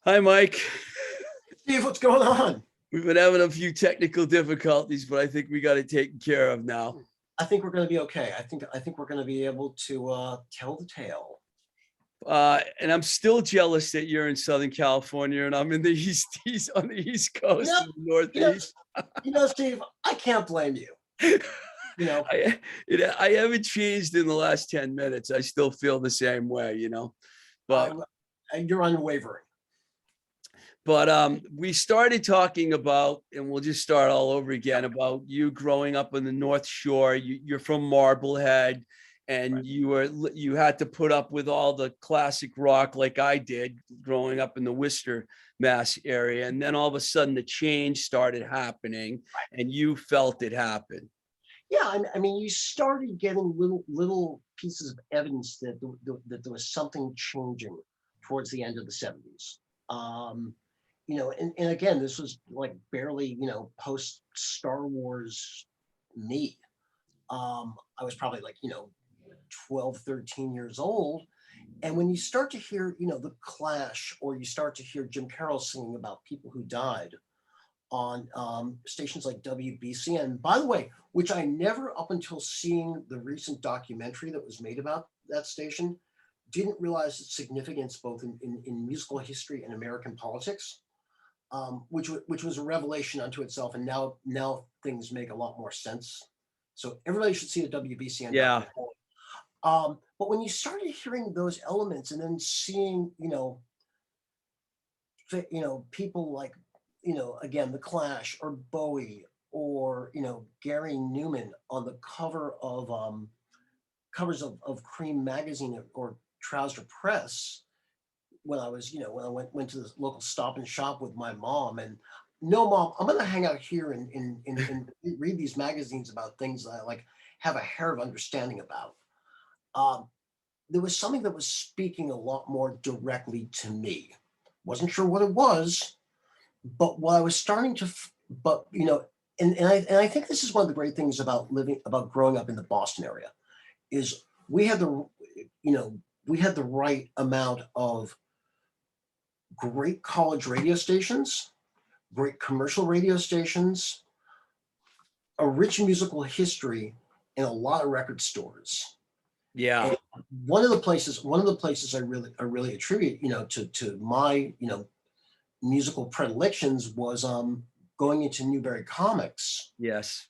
Hi, Mike. Steve, what's going on? We've been having a few technical difficulties, but I think we got it taken care of now. I think we're going to be okay. I think we're going to be able to tell the tale. And I'm still jealous that you're in Southern California and I'm in the East on the East Coast, in the Northeast. Steve, I can't blame you. You know, I haven't changed in the last 10 minutes. I still feel the same way, but you're unwavering. We started talking about, and we'll just start all over again, about you growing up on the North Shore. You're from Marblehead, and Right. you had to put up with all the classic rock like I did growing up in the Worcester, Mass area. And then all of a sudden the change started happening, and you felt it happen. Yeah, I mean, you started getting little pieces of evidence that there was something changing towards the end of the 70s. And again, this was like barely, post Star Wars me. I was probably like, 12, 13 years old. And when you start to hear, the Clash, or you start to hear Jim Carroll singing about people who died on stations like WBC, and by the way, which I never, up until seeing the recent documentary that was made about that station, didn't realize its significance both in musical history and American politics. Which was a revelation unto itself, and now things make a lot more sense. So everybody should see the WBC. Yeah. But when you started hearing those elements, and then seeing, people like, again, the Clash or Bowie or Gary Newman on the covers of Cream magazine or Trouser Press, when I was, when I went to the local Stop and Shop with my mom, and no, Mom, I'm gonna hang out here and read these magazines about things that I like have a hair of understanding about. There was something that was speaking a lot more directly to me. Wasn't sure what it was, but what I was starting to, but and I think this is one of the great things about growing up in the Boston area, is we had the right amount of great college radio stations, great commercial radio stations, a rich musical history, and a lot of record stores. Yeah. And one of the places I really attribute, to my, musical predilections was going into Newberry Comics. Yes.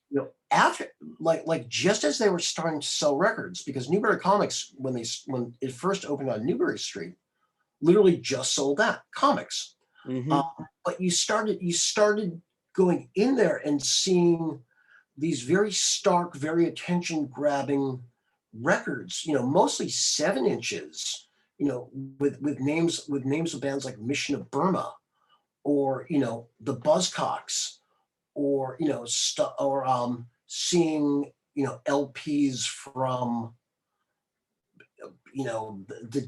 After like just as they were starting to sell records, because Newberry Comics, when it first opened on Newbury Street, literally just sold that comics. Mm-hmm. But you started going in there and seeing these very stark, very attention grabbing records, mostly 7 inches, with names of bands like Mission of Burma, or the Buzzcocks, or seeing LPs from the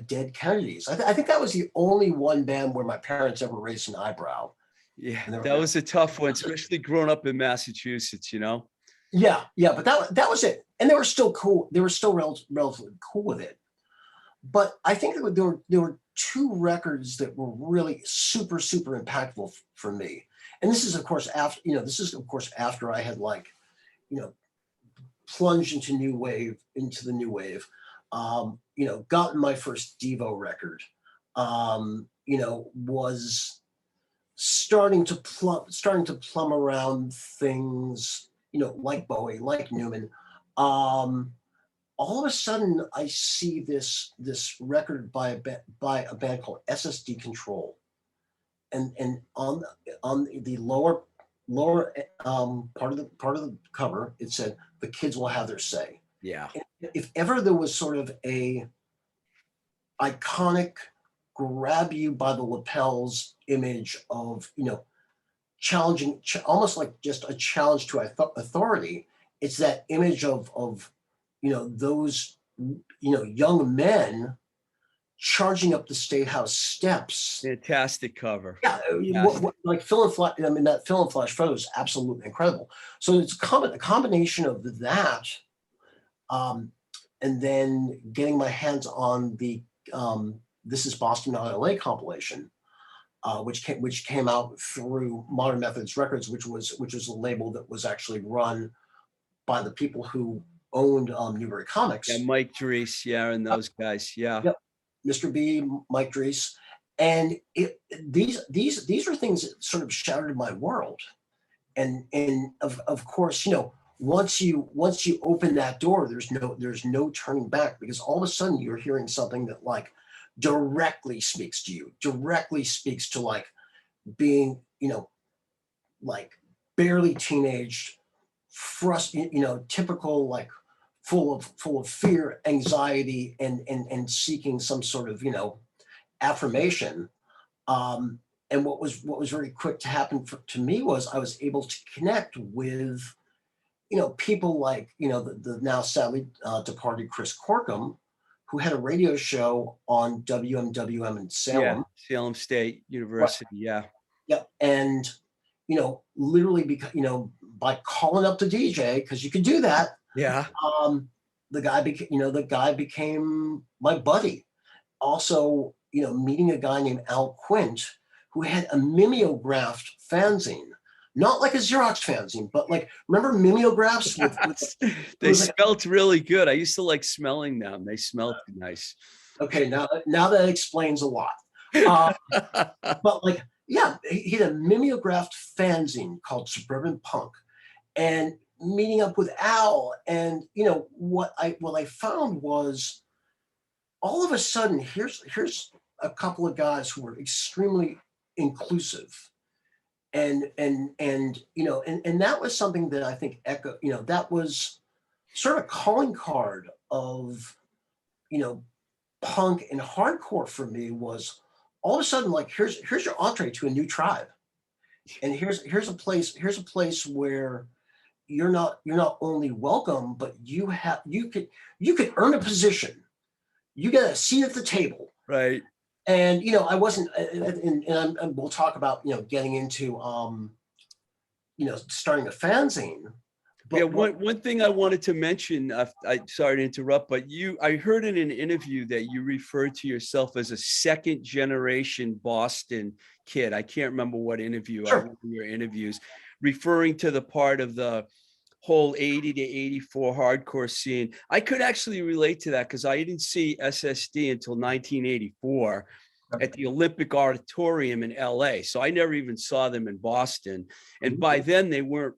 Dead Kennedys. I think that was the only one band where my parents ever raised an eyebrow. Yeah, that was a tough one, especially growing up in Massachusetts. Yeah, but that was it, and they were still cool. They were still relatively cool with it. But I think there were two records that were really super impactful for me. And this is of course after I had plunged into the new wave. Gotten my first Devo record. Was starting to plumb around things, like Bowie, like Newman. All of a sudden I see this record by a band called SSD Control, and on the lower part of the cover it said, "The kids will have their say." Yeah. And if ever there was sort of a iconic grab you by the lapels image of challenging, almost like just a challenge to authority, it's that image of those young men charging up the State House steps. Fantastic cover. Yeah, like Phil and Flash. I mean, that Phil and Flash photo is absolutely incredible. So it's a combination of that, and then getting my hands on the "This Is Boston, Not LA" compilation, which came out through Modern Methods Records, which was a label that was actually run by the people who owned Newbury Yeah, Comics. Mike Dries, yeah, and those guys, yeah. Yep, Mr. B, Mike Dries, and these are things that sort of shattered my world. And of course, you know, once you open that door, there's no turning back, because all of a sudden you're hearing something that like directly speaks to you, directly speaks to like being, you know, like barely teenaged, you know, typical, like full of fear, anxiety, and seeking some sort of, you know, affirmation. Um, and what was very quick to happen to me was I was able to connect with, you know, people like, you know, the now sadly departed Chris Corkum, who had a radio show on WMWM in Yeah, Salem. Salem State Right. University, yeah. Yep. And, you know, literally because, you know, by calling up the DJ, because you could do that, Yeah. um, the guy became my buddy. Also, you know, meeting a guy named Al Quint, who had a mimeographed fanzine, not like a Xerox fanzine, but like, remember mimeographs with They like, smelt really good. I used to like smelling them. They smelled nice. okay, now that explains a lot. But like, yeah, he had a mimeographed fanzine called Suburban Punk, and meeting up with Al, and you know what I found was, all of a sudden, here's a couple of guys who were extremely inclusive, and you know, and that was something that I think echo, you know, that was sort of a calling card of, you know, punk and hardcore for me, was all of a sudden like, here's your entree to a new tribe, and here's a place where you're not only welcome, but you could earn a position, you get a seat at the table. Right. And you know, I wasn't, and we'll talk about, you know, getting into you know, starting a fanzine. Yeah, But what one thing I wanted to mention, I sorry to interrupt, but I heard in an interview that you referred to yourself as a second generation Boston kid. I can't remember what interview, Sure. one of your interviews, referring to the part of the whole 80 to 84 hardcore scene. I could actually relate to that because I didn't see SSD until 1984 at the Olympic Auditorium in LA. So I never even saw them in Boston. And by then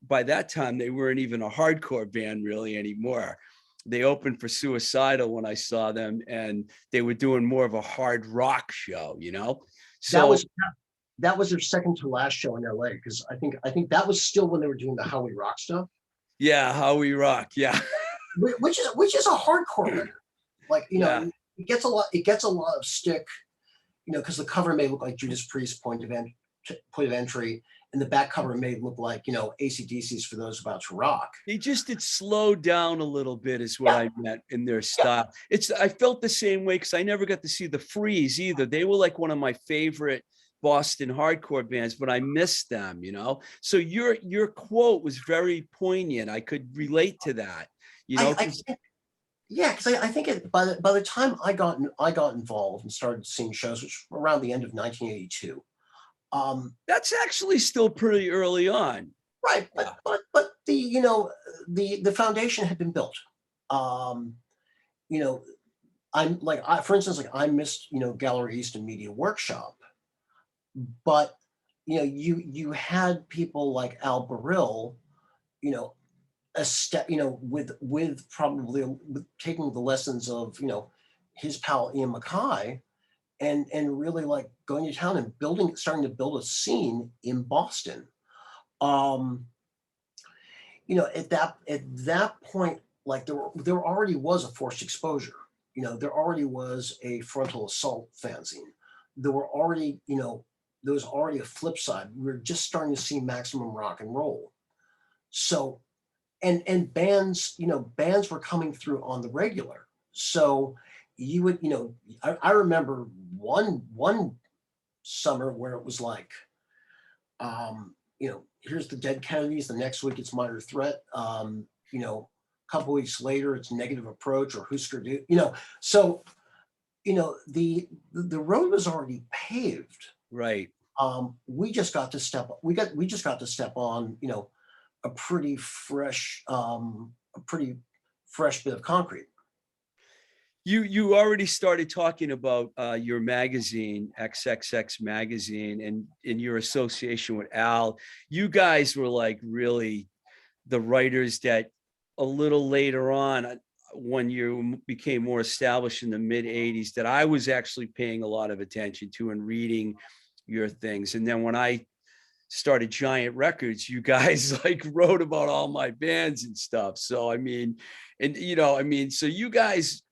by that time, they weren't even a hardcore band really anymore. They opened for Suicidal when I saw them, and they were doing more of a hard rock show, you know? So that was their second to last show in LA, because I think that was still when they were doing the How We Rock stuff. yeah, How We Rock, yeah. Which is a hardcore record. Like, you know, it gets a lot of stick, you know, because the cover may look like Judas Priest's point of entry, and the back cover may look like, you know, AC/DC's For Those About to Rock. They just did slow down a little bit is what I meant in their style. I felt the same way because I never got to see the Freeze either. They were like one of my favorite Boston hardcore bands, but I missed them, you know? So your quote was very poignant. I could relate to that, you know? Yeah, because I think by the time I got involved and started seeing shows, which were around the end of 1982. That's actually still pretty early on. Right, but the, you know, the foundation had been built. You know, for instance, like I missed, you know, Gallery East and Media Workshop, but you know, you had people like Al Baril, you know, a step, you know, with probably taking the lessons of, you know, his pal Ian Mackay, and really like going to town and starting to build a scene in Boston. You know, at that point, like there already was a forced exposure. You know, there already was a frontal assault fanzine. There were already, you know, there was already a flip side. We were just starting to see maximum rock and roll. So, and bands, you know, bands were coming through on the regular. So you would, you know, I remember one summer where it was like, you know, here's the Dead Kennedys. The next week it's Minor Threat. You know, a couple weeks later it's Negative Approach or Husker Du. You know, so you know the road was already paved. Right. we just got to step on, you know, a pretty fresh, bit of concrete. You already started talking about your magazine, XXX magazine, and in your association with Al. You guys were like really the writers that a little later on, when you became more established in the mid 80s, that I was actually paying a lot of attention to and reading your things. And then when I started Giant Records, you guys like wrote about all my bands and stuff. So I mean, and you know, I mean, so you guys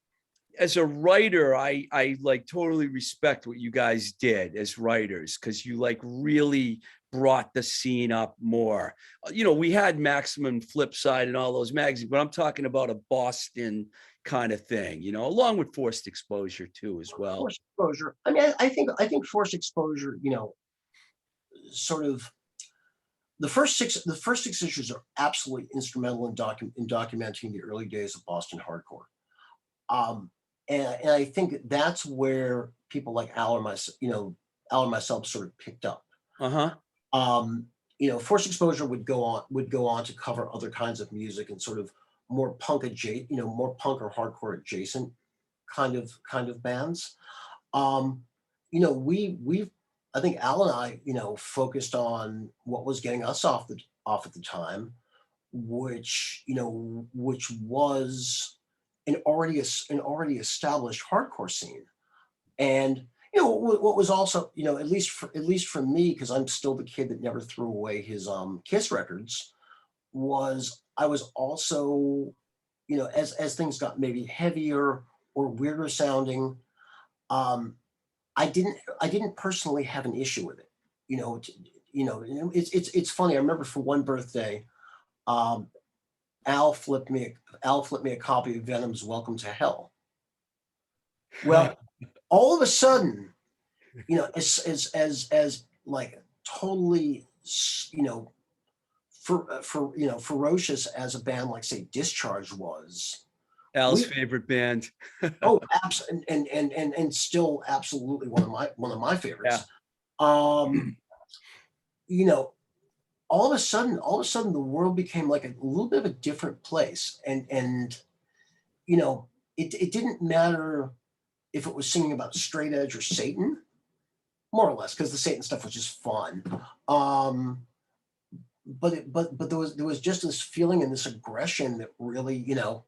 as a writer, I like totally respect what you guys did as writers, because you like really brought the scene up more. You know, we had Maximum, Flipside, and all those magazines, but I'm talking about a Boston kind of thing, you know, along with Forced Exposure too, as well. Forced exposure. I mean, I think forced exposure, you know, sort of the first six issues are absolutely instrumental in documenting the early days of Boston hardcore. Um, and I think that's where people like Al or Al and myself sort of picked up. Uh-huh. You know, Forced Exposure would go on to cover other kinds of music and sort of more more punk or hardcore adjacent kind of bands. Um, you know, we've I think Al and I, you know, focused on what was getting us off at the time, which was an already established hardcore scene. And you know what was also, you know, at least for me, because I'm still the kid that never threw away his Kiss records, was I was also, you know, as things got maybe heavier or weirder sounding, um, I didn't personally have an issue with it. You know, it's funny. I remember for one birthday, um, Al flipped me a copy of Venom's Welcome to Hell. Well, all of a sudden, you know, as like totally, you know, ferocious as a band like say Discharge was. Al's We favorite band. oh abs and still absolutely one of my Yeah. favorites. Um, you know, all of a sudden the world became like a little bit of a different place. And you know, it didn't matter if it was singing about straight edge or Satan, more or less, because the Satan stuff was just fun. Um, but there was just this feeling and this aggression that really, you know,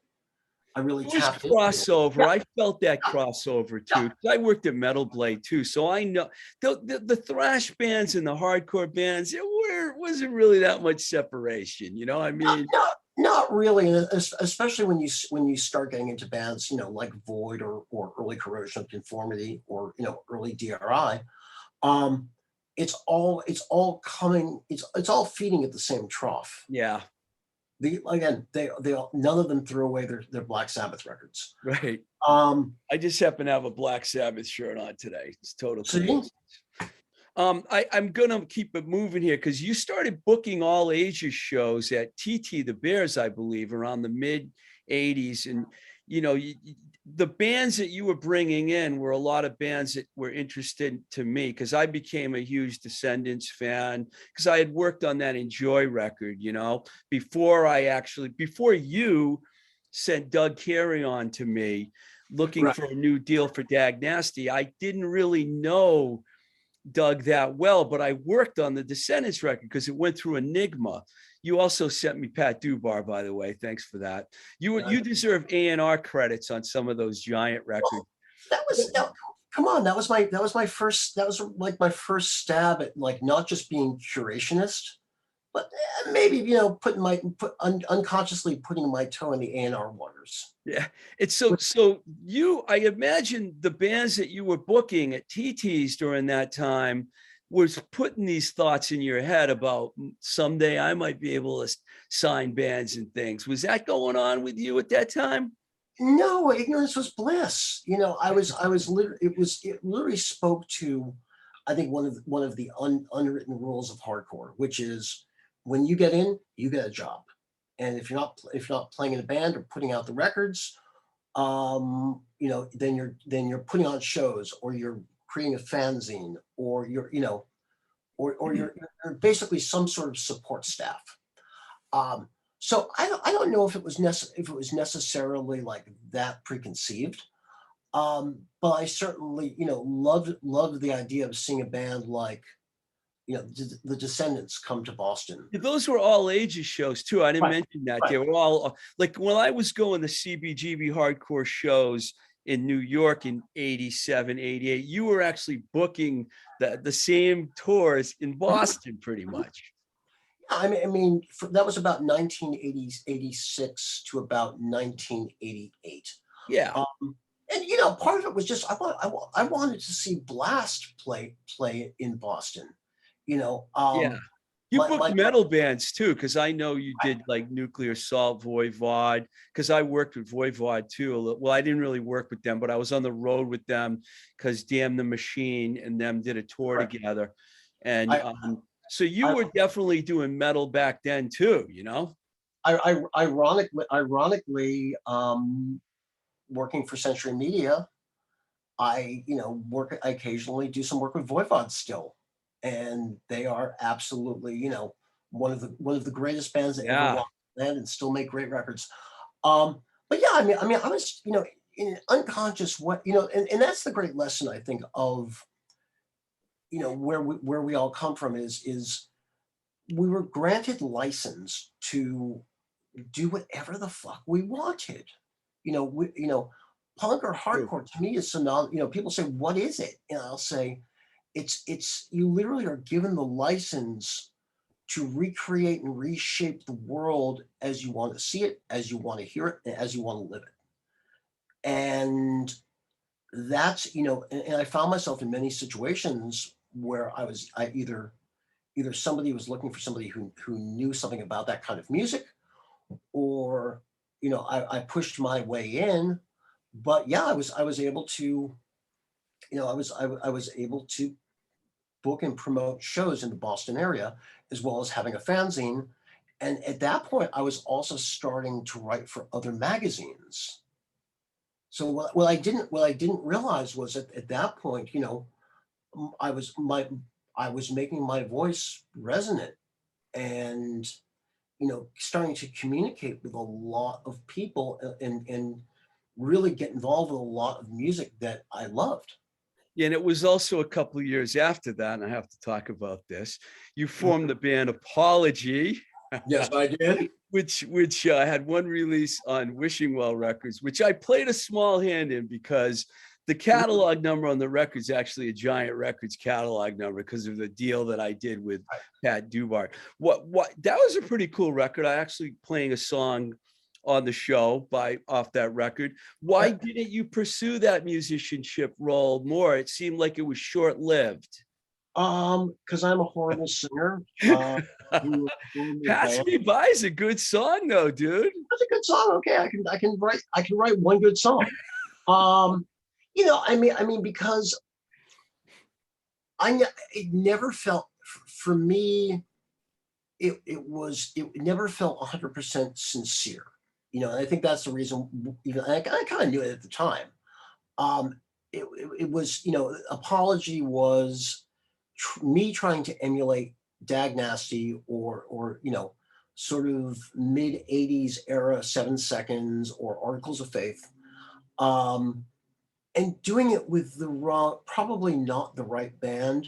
I really It was tapped into. crossover. Yeah, I felt that crossover yeah, too. 'Cause I worked at Metal Blade too, so I know the thrash bands and the hardcore bands. Wasn't really that much separation, you know. I not, mean, not, not really, and especially when you start getting into bands, you know, like Void or early Corrosion of Conformity or you know early DRI. Um, it's all feeding at the same trough. yeah, None of them threw away their Black Sabbath records. right. Um, I just happen to have a Black Sabbath shirt on today. It's total see, coincidence. I'm gonna keep it moving here because you started booking all Asia shows at TT the Bears, I believe, around the mid '80s, and you know, the bands that you were bringing in were a lot of bands that were interested to me because I became a huge Descendants fan because I had worked on that Enjoy record, you know, before you sent Doug Carey on to me looking right. for a new deal for Dag Nasty. I didn't really know Doug that well, but I worked on the Descendants record because it went through Enigma. You also sent me Pat Dubar, by the way. Thanks for that. You deserve A&R credits on some of those Giant records. Well, come on, that was like my first stab at like not just being curationist, but maybe you know unconsciously putting my toe in the A&R waters. Yeah, it's so you. I imagine the bands that you were booking at TT's during that time was putting these thoughts in your head about someday I might be able to sign bands and things. Was that going on with you at that time? No, ignorance was bliss. You know, I was literally it literally spoke to, I think one of the unwritten rules of hardcore, which is when you get in, you get a job, and if you're not playing in a band or putting out the records, you know, then you're putting on shows or you're creating a fanzine or you're you know or you're basically some sort of support staff. Um, so I don't know if it was necessarily like that preconceived. But I certainly, loved the idea of seeing a band like, the Descendants come to Boston. Yeah, those were all ages shows too. I didn't Right, mention that. right. They were all like when I was going to CBGB hardcore shows in New York in 87, 88, you were actually booking the same tours in Mhm, Boston pretty mhm. much. Yeah, I mean, that was about 1980, 86 to about 1988. Yeah. And part of it was just I wanted to see Blast play in Boston. You know, Yeah. um, You my booked my metal bands too, because I know you did like Nuclear Assault, Voivod, because I worked with Voivod too. Well, I didn't really work with them, but I was on the road with them because Damn the Machine and them did a tour right. together. And I so you I were definitely doing metal back then too, you know? ironically, working for Century Media, I occasionally do some work with Voivod still, and they are absolutely, one of the greatest bands that ever Yeah. walked the land and still make great records. But yeah, I mean, I was, in unconscious what, and that's the great lesson I think of, where we all come from is we were granted license to do whatever the fuck we wanted. Punk or True. hardcore to me is synonymous. People say, "What is it?" And I'll say, it's you literally are given the license to recreate and reshape the world as you want to see it, as you want to hear it, and as you want to live it. And that's, and I found myself in many situations where I either somebody was looking for somebody who knew something about that kind of music, or I pushed my way in. But yeah, I was able to, I was able to book and promote shows in the Boston area, as well as having a fanzine. And at that point, I was also starting to write for other magazines. So what I didn't realize was at that point, m- I was my I was making my voice resonant, and starting to communicate with a lot of people, and really get involved with a lot of music that I loved. Yeah, and it was also a couple of years after that, and I have to talk about this. You formed the band Apology, Yes, I did. which had one release on Wishing Well Records, which I played a small hand in because the catalog number on the record is actually a Giant Records catalog number because of the deal that I did with Pat Dubar. What that was a pretty cool record. I actually playing a song on the show by off that record. Why Yeah. didn't you pursue that musicianship role more? It seemed like it was short-lived. Because I'm a horrible singer. We were a horrible Pass band. Me By is a good song though, dude. That's a good song. Okay, I can write one good song. Um, I mean, because it never felt for me. It never felt 100% sincere. And I think that's the reason. Even I kind of knew it at the time. Um, it was, Apology was me trying to emulate Dag Nasty, or sort of mid '80s era 7 Seconds or Articles of Faith, um, and doing it with the wrong, probably not the right band,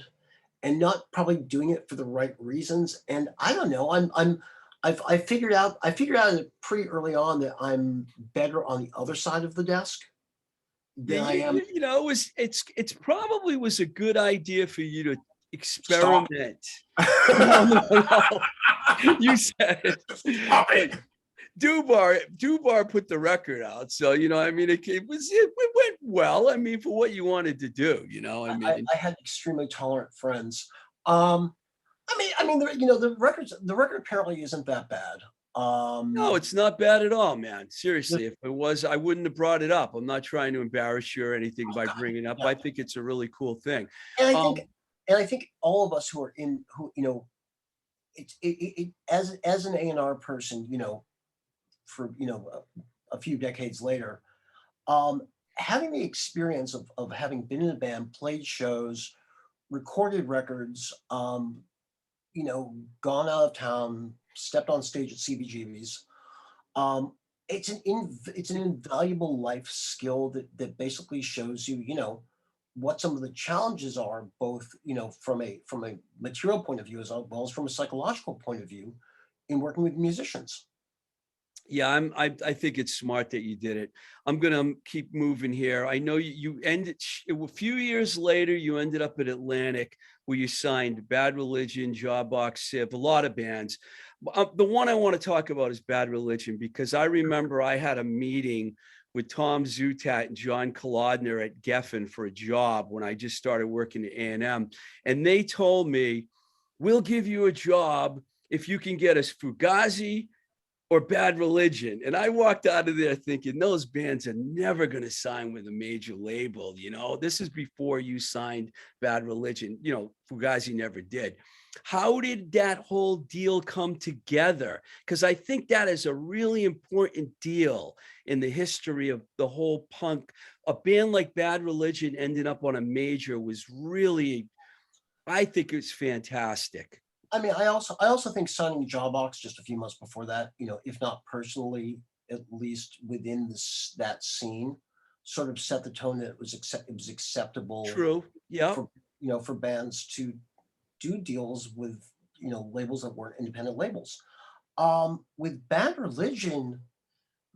and not probably doing it for the right reasons. And I don't know. I figured out it pretty early on that I'm better on the other side of the desk Yeah, than I am. it was it's probably was a good idea for you to Stop. experiment. No, no, no. You said it. Stop But it. Dubar put the record out. So, I mean, it went well. I mean, for what you wanted to do, I I, mean, I had extremely tolerant friends. Um, I mean, the record apparently isn't that bad. no, Um, it's not bad at all, man. the, Seriously, if it was, I wouldn't have brought it up. I'm not trying to embarrass you or anything oh by God, bringing it up. yeah. I think it's a really cool thing. And I think, Um, and I think all of us who are in, who, as an A&R person, for a few decades later, um, having the experience of having been in a band, played shows, recorded records, you know, gone out of town, stepped on stage at CBGB's. It's an invaluable life skill that basically shows you, you know, what some of the challenges are, both, you know, from a material point of view as well as from a psychological point of view in working with musicians. Yeah, I think it's smart that you did it. I'm gonna keep moving here. I know you ended a few years later, you ended up at Atlantic where you signed Bad Religion, Jawbox Civ, a lot of bands. The one I want to talk about is Bad Religion because I remember I had a meeting with Tom Zutat and John Kolodner at Geffen for a job when I just started working at A&M, and they told me, "We'll give you a job if you can get us Fugazi or Bad Religion." And I walked out of there thinking those bands are never going to sign with a major label. You know, this is before you signed Bad Religion. You know, Fugazi never did. How did that whole deal come together? Because I think that is a really important deal in the history of the whole punk. A band like Bad Religion ending up on a major was really, I think it's fantastic. I mean, I also think signing Jawbox just a few months before that, you know, if not personally, at least within that scene, sort of set the tone that it was acceptable True. Yeah. for, you know, for bands to do deals with, you know, labels that weren't independent labels. With Bad Religion,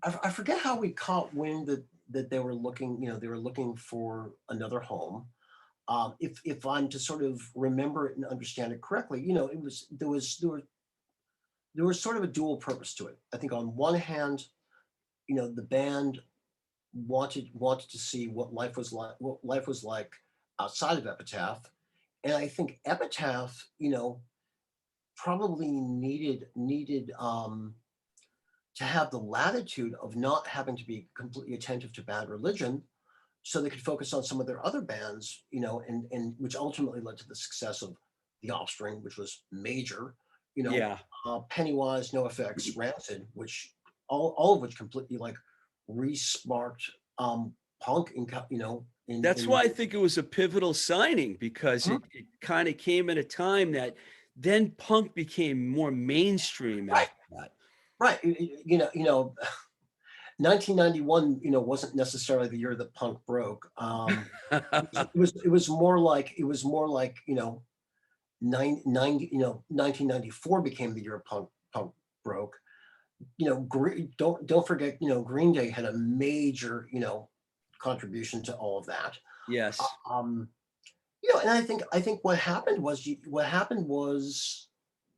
I forget how we caught wind that they were looking, you know, they were looking for another home. If I'm to sort of remember it and understand it correctly, you know, there was sort of a dual purpose to it. I think on one hand, you know, the band wanted to see what life was like outside of Epitaph, and I think Epitaph, you know, probably needed to have the latitude of not having to be completely attentive to Bad Religion, so they could focus on some of their other bands, you know, and which ultimately led to the success of The Offspring, which was major, you know, Yeah. Pennywise, NoFX, Rancid, which all of which completely like re-sparked punk in, you know, That's in why I think it was a pivotal signing because Mhm. it kind of came at a time that then punk became more mainstream Right, after that. right. You know, 1991, you know, wasn't necessarily the year that punk broke. It was more like, you know, 1994 became the year punk broke. You know, don't forget, you know, Green Day had a major, you know, contribution to all of that. Yes. Um, you know, and I think what happened was,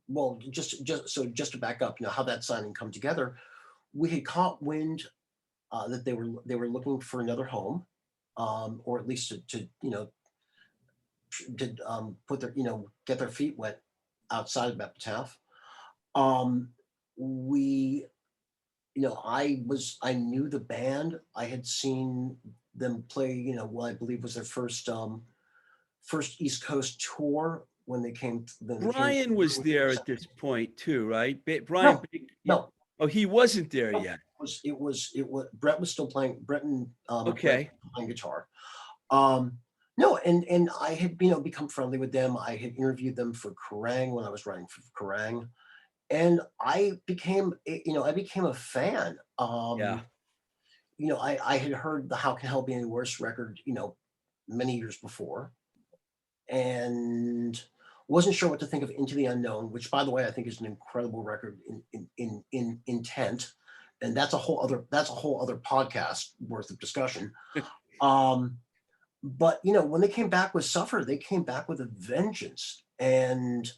well, just to back up, you know, how that signing come together. We had caught wind that they were looking for another home, or at least to you know, did put their, you know, get their feet wet outside of Epitaph. Um, we, you know, I knew the band. I had seen them play, you know, what I believe was their first East Coast tour when they came Brian was through. there at this point too, right? Brian, No, yeah. no, Oh, he wasn't there no. yet. It was Brett was still playing. Brett Okay. was playing guitar. Um, no, and I had, you know, become friendly with them. I had interviewed them for Kerrang when I was writing for Kerrang, and you know, I became a fan. Yeah. You know, I had heard the How Can Hell Be Any Worse record, you know, many years before, and wasn't sure what to think of Into the Unknown, which, by the way, I think is an incredible record in intent, and that's a whole other podcast worth of discussion. Um, but you know, when they came back with Suffer, they came back with a vengeance, and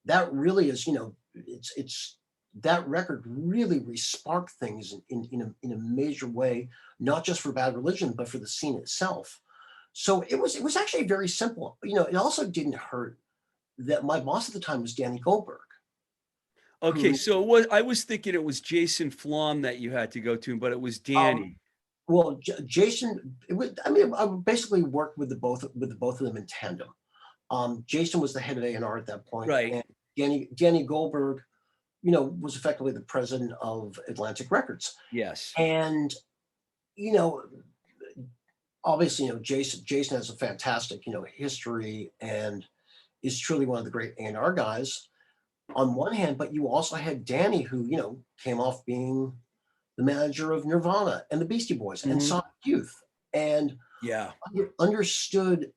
that really is, you know, it's that record really re-sparked things in a major way, not just for Bad Religion, but for the scene itself. So it was actually very simple. You know, it also didn't hurt that my boss at the time was Danny Goldberg, Okay. who, So I was thinking it was Jason Flom that you had to go to, but it was um, Danny. well, Jason, I mean, I basically worked with the both of them in tandem. Jason was the head of A&R at that point, Right. and Danny Goldberg, you know, was effectively the president of Atlantic Records. Yes. And, you know, obviously, Jason has a fantastic, history and is truly one of the great A&R guys on one hand, but you also had Danny who, came off being the manager of Nirvana and the Beastie Boys and Mhm. Sonic Youth and Yeah. understood,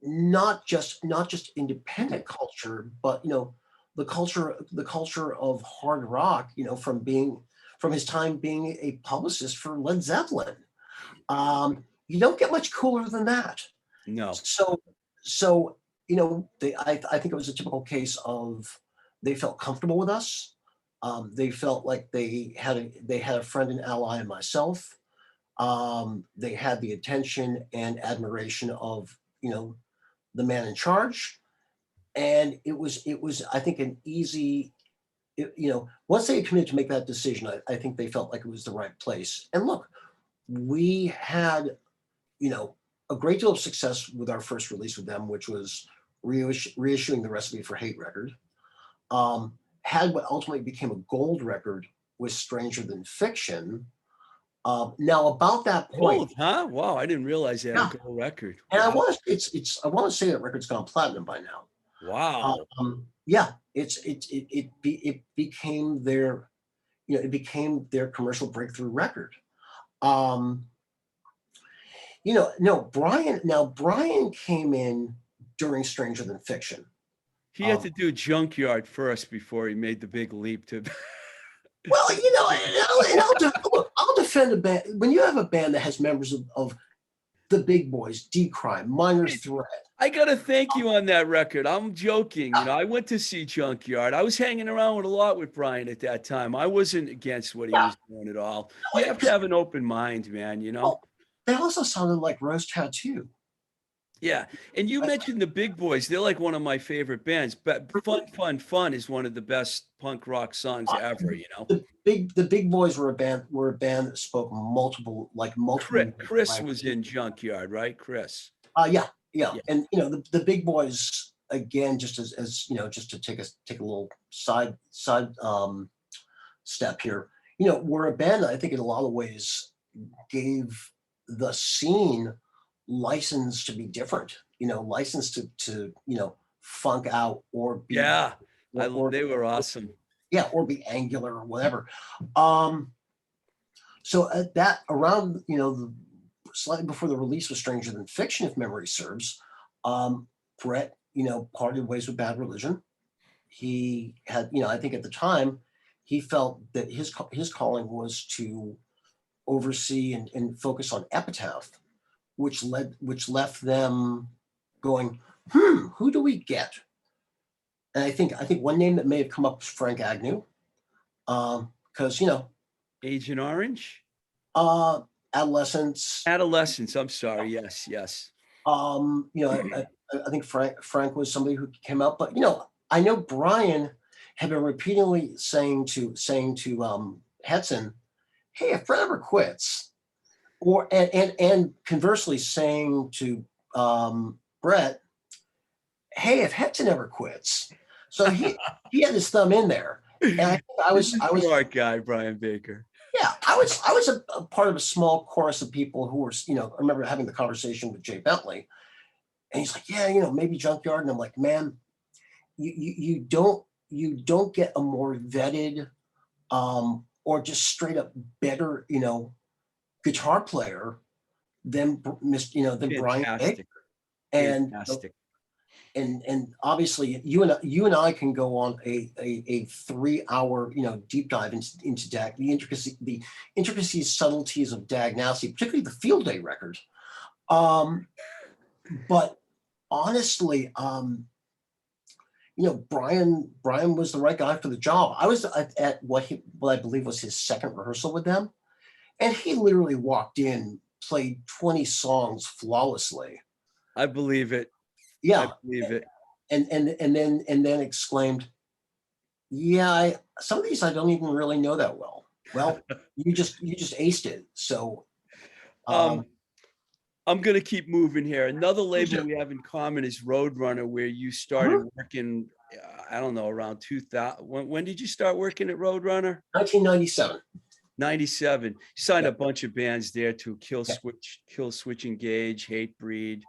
not just independent culture, but the culture of hard rock, from his time being a publicist for Led Zeppelin. You don't get much cooler than that. No. So I think it was a typical case of they felt comfortable with us. They felt like they had a friend and ally in myself. They had the attention and admiration of the man in charge, and it was I think an easy. Once they committed to make that decision, I think they felt like it was the right place. And look, we had you know, a great deal of success with our first release with them, which was reissuing the Recipe for Hate record. Had what ultimately became a gold record with Stranger Than Fiction. Now, about that point, Gold, huh? Wow, I didn't realize they had a yeah, gold record. and Wow. I want to say that record's gone platinum by now. Wow. Yeah, it became their commercial breakthrough record. Um, no, Brian came in during Stranger Than Fiction. He had Um, to do Junkyard first before he made the big leap to well, look, I'll defend a band when you have a band that has members of the big boys, D Crime, Minor Threat. I gotta thank you on that record. I'm joking. I went to see Junkyard. I was hanging around with a lot with Brian at that time. I wasn't against what he Yeah, was doing at all. You have to have an open mind, man. well, they also sounded like Rose Tattoo. Yeah. And you I- mentioned the Big Boys. They're like one of my favorite bands. But Fun, Fun, Fun is one of the best punk rock songs ever. the big boys were a band that spoke multiple Chris was languages. in Junkyard, right? Chris. Yeah, yeah, Yeah. and the big boys again, just as just to take a little side step here. We're a band that I think in a lot of ways gave the scene license to be different. License to funk out or be Yeah. or They were awesome. yeah, or be angular or whatever. Um, so at that around slightly before the release of Stranger Than Fiction, if memory serves, Brett parted ways with Bad Religion. He had I think at the time he felt that his calling was to oversee and focus on Epitaph, which left them going, who do we get? And I think one name that may have come up was Frank Agnew, because Agent Orange? uh, adolescence. Adolescence. I'm sorry. Yes, yes. I think Frank was somebody who came up, but I know Brian had been repeatedly saying to Hetson, "Hey, if Brett ever quits," or and conversely saying to Brett, "Hey, if Hetson ever quits." So he had his thumb in there, and I think I He's was a I was smart guy, Brian Baker. yeah, I was a part of a small chorus of people who were, I remember having the conversation with Jay Bentley, and he's like, yeah, maybe Junkyard, and I'm like, man, you don't get a more vetted, or just straight up better, guitar player than Brian Baker. Fantastic. And Fantastic. and obviously you and I can go on a 3 hour deep dive into Dag, the intricacies, subtleties of Dag Nasty, particularly the Field Day record. But honestly, Brian was the right guy for the job. I was at what I believe was his second rehearsal with them, and he literally walked in, played 20 songs flawlessly. I believe it. I Yeah, believe it. and then exclaimed, "Yeah, some of these I don't even really know that well." Well, you just aced it. So, um, Um, I'm gonna keep moving here. Another please label do. we have in common is Roadrunner, where you started Mhm. working. I don't know, around 2000. When did you start working at Roadrunner? 1997. 97. You signed Yeah. a bunch of bands there too. Yeah. Kill Switch Engage, Hate Breed,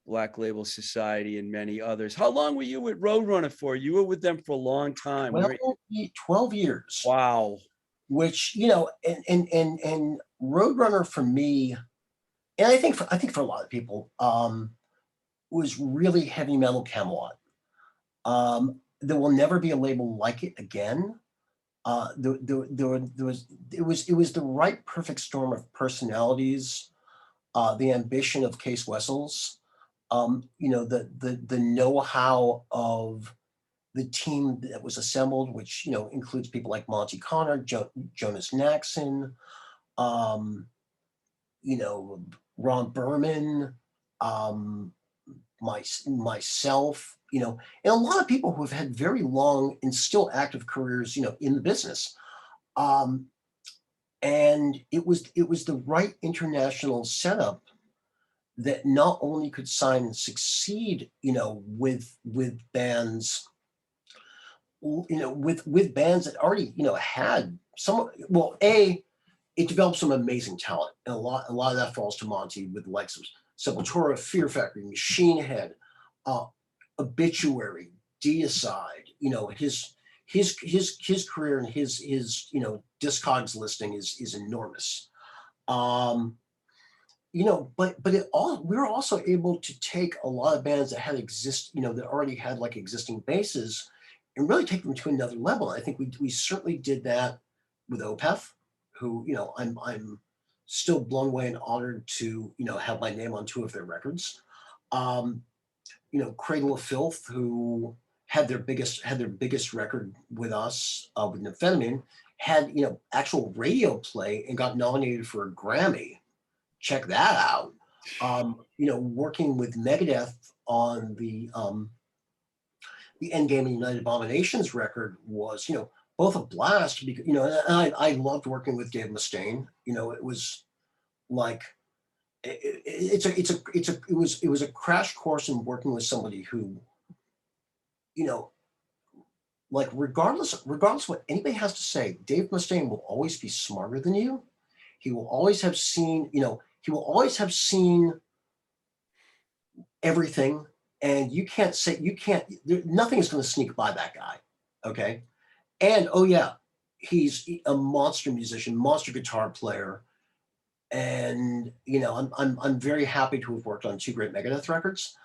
Black Label Society, and many others. How long were you with Roadrunner for? You were with them for a long time. 12 years, Wow. which, and Roadrunner for me, and I think for a lot of people, was really heavy metal Camelot. There will never be a label like it again. It was the right perfect storm of personalities, the ambition of Case Wessels, the know-how of the team that was assembled, which includes people like Monty Connor, Jonas Naxon, um, Ron Berman, um, myself, and a lot of people who have had very long and still active careers, in the business. Um, and it was the right international setup that not only could sign and succeed, with bands, with bands that already, had some, well, it developed some amazing talent, and a lot of that falls to Monty with the likes of Sepultura, Fear Factory, Machine Head, uh, Obituary, Deicide. His career and his Discogs listing is enormous. But we were also able to take a lot of bands that that already had like existing bases and really take them to another level. I think we certainly did that with Opeth, who, I'm still blown away and honored to, have my name on two of their records. Um, Cradle of Filth, who had their biggest record with us, with Nymphetamine, had, actual radio play and got nominated for a Grammy. Check that out. Working with Megadeth on the Endgame and United Abominations record was, both a blast because, and I loved working with Dave Mustaine. It was like, it was a crash course in working with somebody who, like regardless of what anybody has to say, Dave Mustaine will always be smarter than you. He will always have seen, everything, and nothing is going to sneak by that guy. Okay. And oh yeah, he's a monster musician, monster guitar player. And I'm very happy to have worked on two great Megadeth records.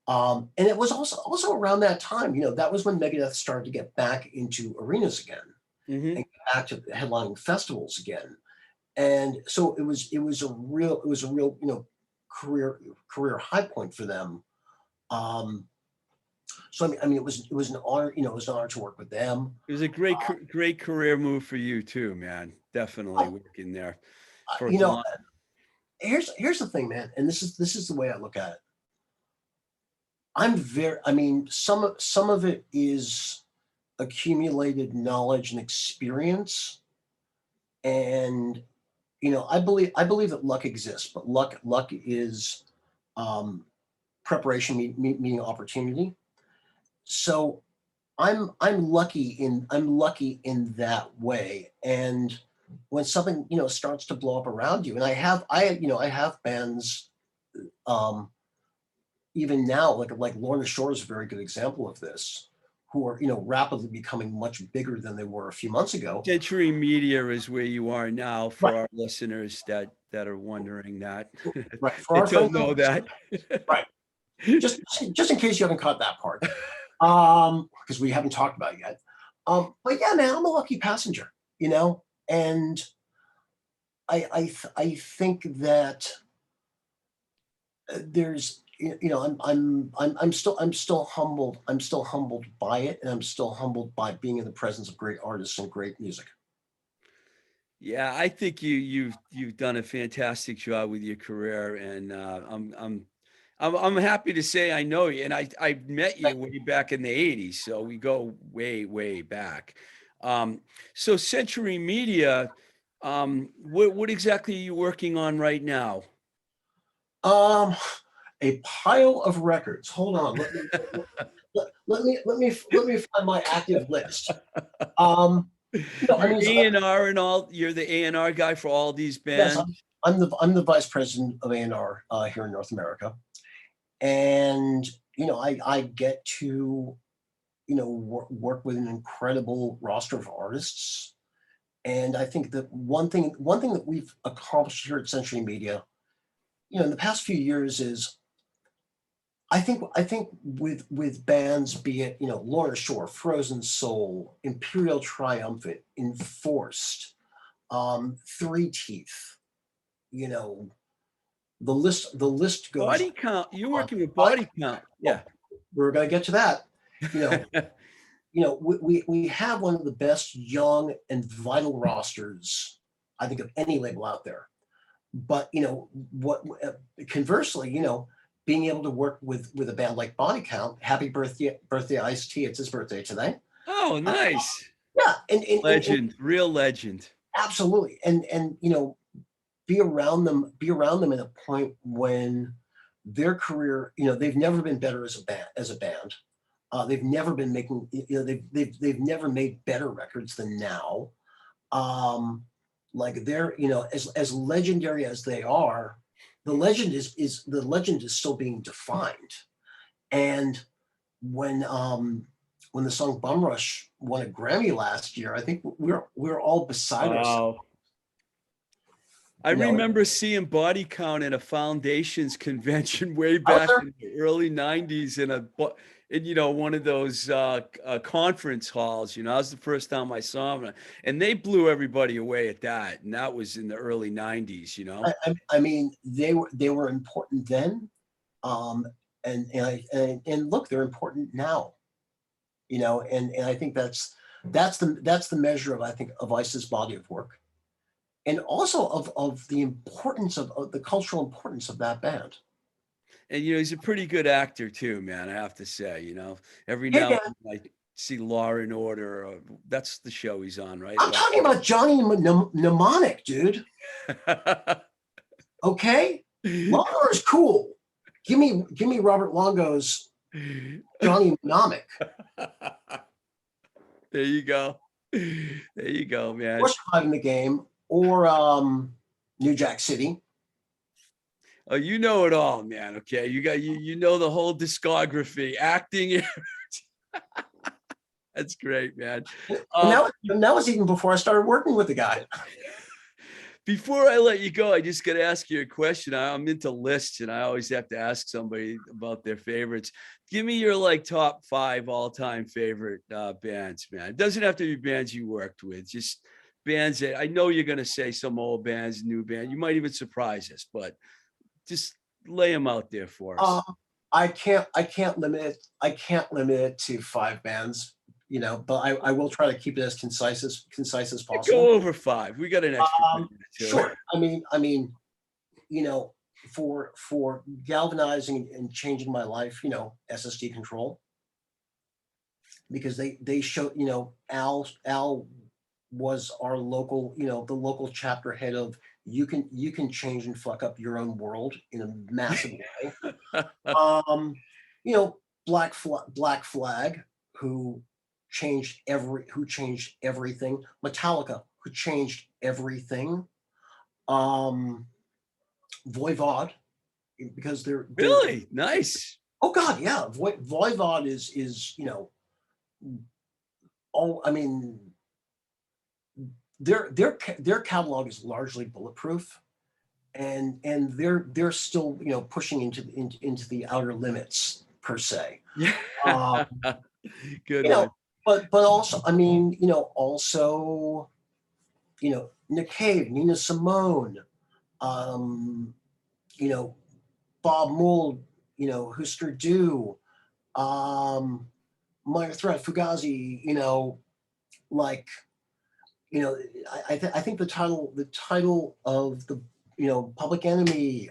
And it was also around that time, that was when Megadeth started to get back into arenas again Mhm. and get back to headlining festivals again. And so it was a real, career high point for them. So it was an honor, it was an honor to work with them. It was a great career move for you too, man. Definitely working there for You as know, long. here's the thing, man, and this is the way I look at it. Some of it is accumulated knowledge and experience, and I believe that luck exists, but luck is, preparation meeting opportunity. So I'm lucky in that way. And when something starts to blow up around you, and I have bands, um, even now, like Lorna Shore is a very good example of this, who are rapidly becoming much bigger than they were a few months ago. Century Media is where you are now for Right, our listeners that are wondering that. right. For They our friends, don't know that. right. Just in case you haven't caught that part, because we haven't talked about it yet. But yeah, man, I'm a lucky passenger, and I think that, there's I'm still humbled. I'm still humbled by it, and I'm still humbled by being in the presence of great artists and great music. Yeah, I think you've done a fantastic job with your career, and I'm happy to say I know you, and I met you way back in the '80s, so we go way back. Um, so Century Media, what exactly are you working on right now? Um, a pile of records. Hold on. Let me find my active list. Um, No, I You're mean, A&R and all, you're the A&R guy for all these yes, bands? I'm the vice president of A&R here in North America, and I get to work with an incredible roster of artists. And I think that one thing that we've accomplished here at Century Media, in the past few years is I think with bands, be it, Lorna Shore, Frozen Soul, Imperial Triumphant, Enforced, Three Teeth, you know, the list goes Body Count, you're on. working with Body Count. Oh, Yeah. we're gonna get to that. You know, we have one of the best young and vital rosters, I think, of any label out there. But what conversely, being able to work with a band like Body Count, happy birthday Ice T, it's his birthday today. Oh, Uh, nice. yeah, and Legend, real legend. absolutely, and be around them at a point when their career, they've never been better as a band. They've never been making, they've never made better records than now. Like they're, as legendary as they are, the legend is still being defined. And when the song Bum Rush won a Grammy last year, I think we're all beside ourselves. Wow. I remember seeing Body Count at a Foundations convention way Out back there. in the early 90s one of those conference halls. That was the first time I saw them, and they blew everybody away at that. And that was in the early 90s. I mean, they were important then, um, and look, they're important now. And I think that's the measure of, I think, of Ice's body of work, and also of the importance of the cultural importance of that band. And he's a pretty good actor too, man. I have to say, every Hey now man, and then I see Law and Order. That's the show he's on, right? I'm talking about Johnny Mnemonic, dude. Okay, Longo is cool. Give me Robert Longo's Johnny Mnemonic. There you go. There you go, man. Or Surviving the Game, or New Jack City. Oh, you know it all, man. Okay. You know the whole discography, acting. That's great, man. And that was even before I started working with the guy. Before I let you go, I just got to ask you a question. I'm into lists, and I always have to ask somebody about their favorites. Give me your top 5 all-time favorite bands, man. It doesn't have to be bands you worked with, just bands that I know you're going to say some old bands, new band. You might even surprise us, but just lay them out there for us. I can't limit it to 5 bands, but I will try to keep it as concise as possible. Go over 5. We got an extra minute or two. Sure. I mean, for galvanizing and changing my life, SSD Control, because they showed, Al was our local, the local chapter head of you can change and fuck up your own world in a massive way. Black Flag, who changed everything. Metallica, who changed everything. Voivod, because they're Really nice. Oh God, yeah. Voivod is all. I mean, their catalog is largely bulletproof, and they're still pushing into the outer limits per se. Yeah. Good You know, one. but also, I mean, also, Nick Cave, Nina Simone, you know, Bob Mould, Husker Du, Minor Threat, Fugazi, like, I think the title of the, Public Enemy,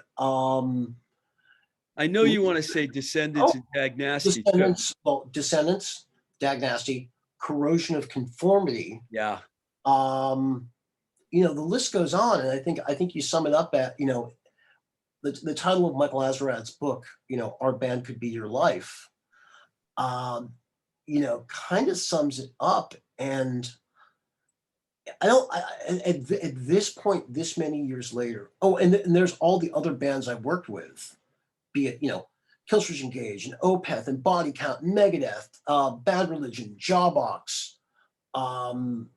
I know you want to say Descendants and Tag Nasty too. Descendants, Dag Nasty, Corrosion of Conformity. Yeah. The list goes on, and I think you sum it up at, the title of Michael Azerrad's book, Our Band Could Be Your Life, kind of sums it up. And I don't, at this point, this many years later, oh, and there's all the other bands I've worked with, be it, Killswitch Engage and Opeth and Body Count, Megadeth, Bad Religion, Jawbox. Um,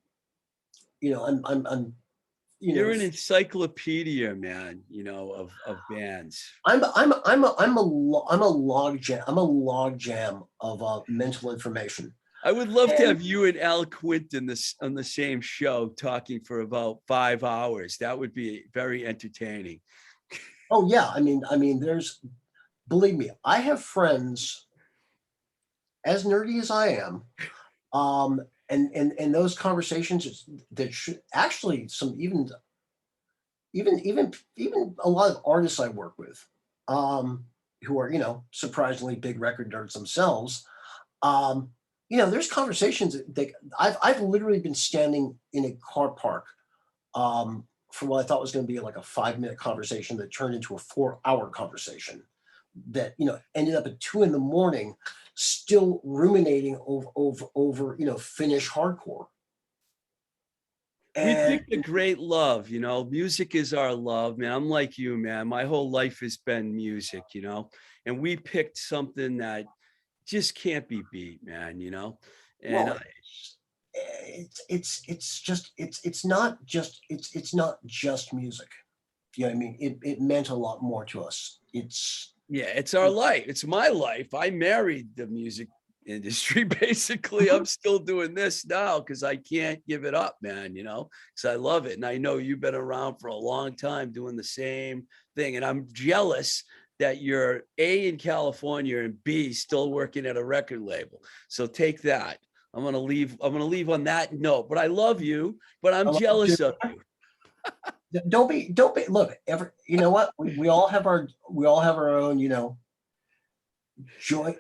I'm You're an encyclopedia, man, of bands. I'm a log jam. I'm a log jam of mental information. I would love to And have you and Al Quinton this on the same show talking for about 5 hours. That would be very entertaining. oh yeah, there's, believe me, I have friends as nerdy as I am. And those conversations that should actually some even a lot of artists I work with, who are, surprisingly big record nerds themselves. There's conversations that I've literally been standing in a car park, for what I thought was going to be like a 5-minute conversation that turned into a 4-hour conversation that, ended up at 2 a.m, still ruminating over Finnish hardcore. We And picked a great love, music is our love, man. I'm like you, man. My whole life has been music, and we picked something that just can't be beat, man, and well, it's not just music. You know what I mean? It meant a lot more to us. yeah, it's our life. It's my life. I married the music industry. Basically, I'm still doing this now because I can't give it up, man, because I love it. And I know you've been around for a long time doing the same thing. And I'm jealous that you're A, in California, and B, still working at a record label. So take that. I'm gonna leave on that note. But I love you, but I'm jealous of you. Don't be look, you know what, we all have our own, joy,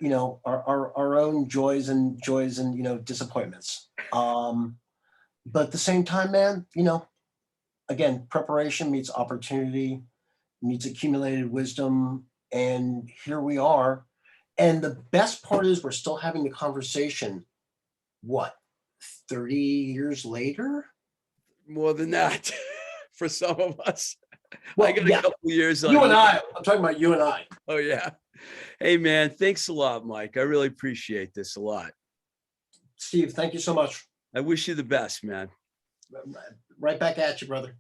our own joys and disappointments. But at the same time, man, again, preparation meets opportunity, meets accumulated wisdom, and here we are. And the best part is we're still having the conversation, what, 30 years later? More than that for some of us. Well, I got yeah, a couple years on you and I'm talking about you and I. Oh yeah. Hey man, thanks a lot, Mike. I really appreciate this a lot. Steve, thank you so much. I wish you the best, man. Right back at you, brother.